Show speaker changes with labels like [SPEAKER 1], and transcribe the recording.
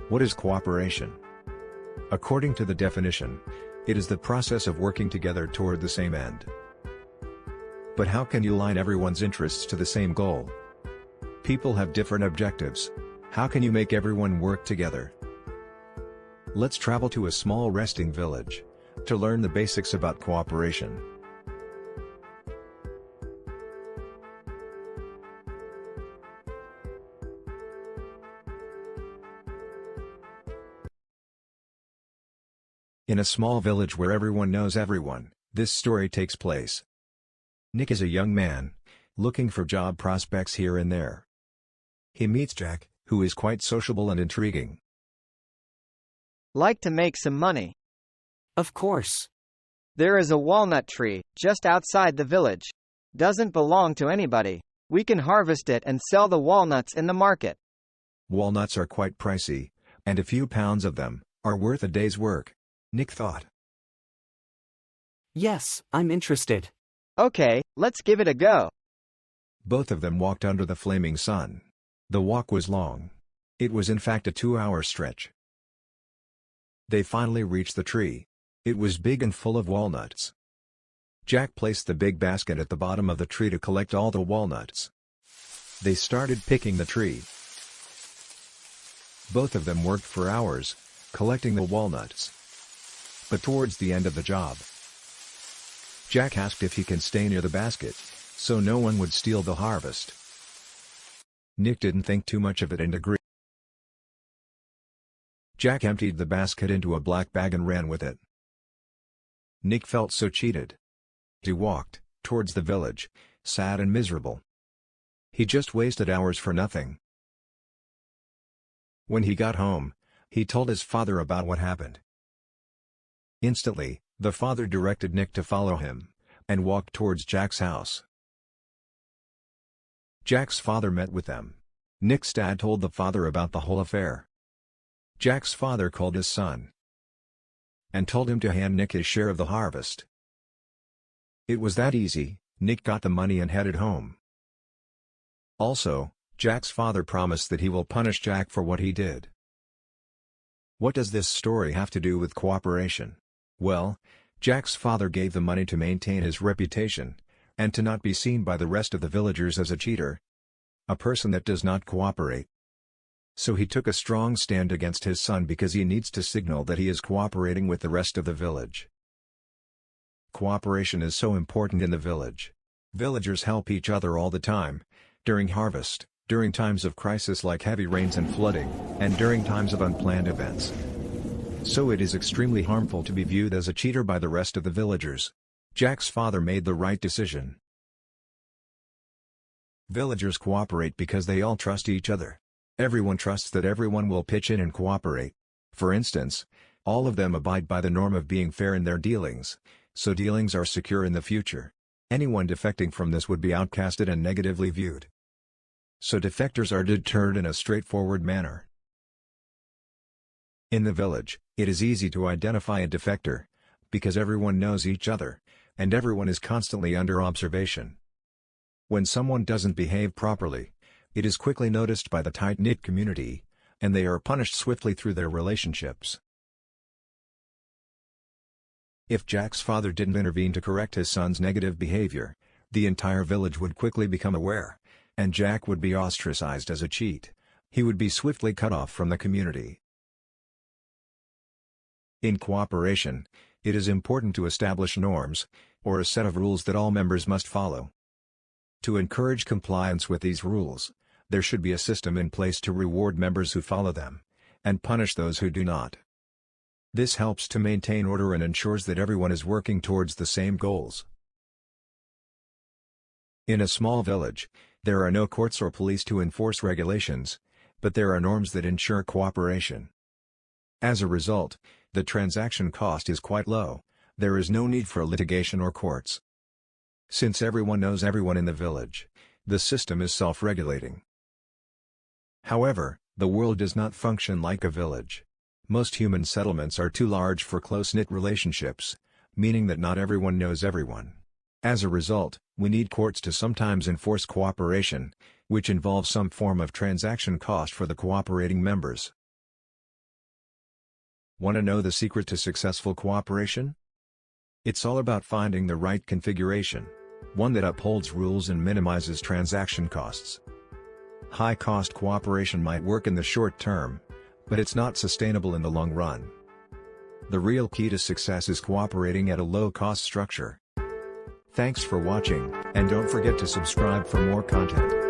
[SPEAKER 1] What is cooperation? According to the definition, it is the process of working together toward the same end. But how can you align everyone's interests to the same goal? People have different objectives. How can you make everyone work together? Let's travel to a small resting village to learn the basics about cooperation. In a small village where everyone knows everyone, this story takes place. Nick is a young man, looking for job prospects here and there. He meets Jack, who is quite sociable and intriguing.
[SPEAKER 2] Like to make some money?
[SPEAKER 3] Of course.
[SPEAKER 2] There is a walnut tree, just outside the village. Doesn't belong to anybody. We can harvest it and sell the walnuts in the market.
[SPEAKER 1] Walnuts are quite pricey, and a few pounds of them are worth a day's work, Nick thought.
[SPEAKER 3] Yes, I'm interested.
[SPEAKER 2] Okay, let's give it a go.
[SPEAKER 1] Both of them walked under the flaming sun. The walk was long. It was in fact a 2-hour stretch. They finally reached the tree. It was big and full of walnuts. Jack placed the big basket at the bottom of the tree to collect all the walnuts. They started picking the tree. Both of them worked for hours, collecting the walnuts. But towards the end of the job, Jack asked if he can stay near the basket, so no one would steal the harvest. Nick didn't think too much of it and agreed. Jack emptied the basket into a black bag and ran with it. Nick felt so cheated. He walked towards the village, sad and miserable. He just wasted hours for nothing. When he got home, he told his father about what happened. Instantly, the father directed Nick to follow him, and walked towards Jack's house. Jack's father met with them. Nick's dad told the father about the whole affair. Jack's father called his son and told him to hand Nick his share of the harvest. It was that easy. Nick got the money and headed home. Also, Jack's father promised that he will punish Jack for what he did. What does this story have to do with cooperation? Well, Jack's father gave the money to maintain his reputation, and to not be seen by the rest of the villagers as a cheater, a person that does not cooperate. So he took a strong stand against his son because he needs to signal that he is cooperating with the rest of the village. Cooperation is so important in the village. Villagers help each other all the time, during harvest, during times of crisis like heavy rains and flooding, and during times of unplanned events. So it is extremely harmful to be viewed as a cheater by the rest of the villagers. Jack's father made the right decision. Villagers cooperate because they all trust each other. Everyone trusts that everyone will pitch in and cooperate. For instance, all of them abide by the norm of being fair in their dealings, so dealings are secure in the future. Anyone defecting from this would be outcasted and negatively viewed. So defectors are deterred in a straightforward manner. In the village, it is easy to identify a defector, because everyone knows each other, and everyone is constantly under observation. When someone doesn't behave properly, it is quickly noticed by the tight-knit community, and they are punished swiftly through their relationships. If Jack's father didn't intervene to correct his son's negative behavior, the entire village would quickly become aware, and Jack would be ostracized as a cheat. He would be swiftly cut off from the community. In cooperation, it is important to establish norms, or a set of rules that all members must follow. To encourage compliance with these rules, there should be a system in place to reward members who follow them, and punish those who do not. This helps to maintain order and ensures that everyone is working towards the same goals. In a small village, there are no courts or police to enforce regulations, but there are norms that ensure cooperation. As a result, the transaction cost is quite low. There is no need for litigation or courts. Since everyone knows everyone in the village, the system is self-regulating. However, the world does not function like a village. Most human settlements are too large for close-knit relationships, meaning that not everyone knows everyone. As a result, we need courts to sometimes enforce cooperation, which involves some form of transaction cost for the cooperating members. Want to know the secret to successful cooperation? It's all about finding the right configuration, one that upholds rules and minimizes transaction costs. High-cost cooperation might work in the short term, but it's not sustainable in the long run. The real key to success is cooperating at a low-cost structure. Thanks for watching, and don't forget to subscribe for more content.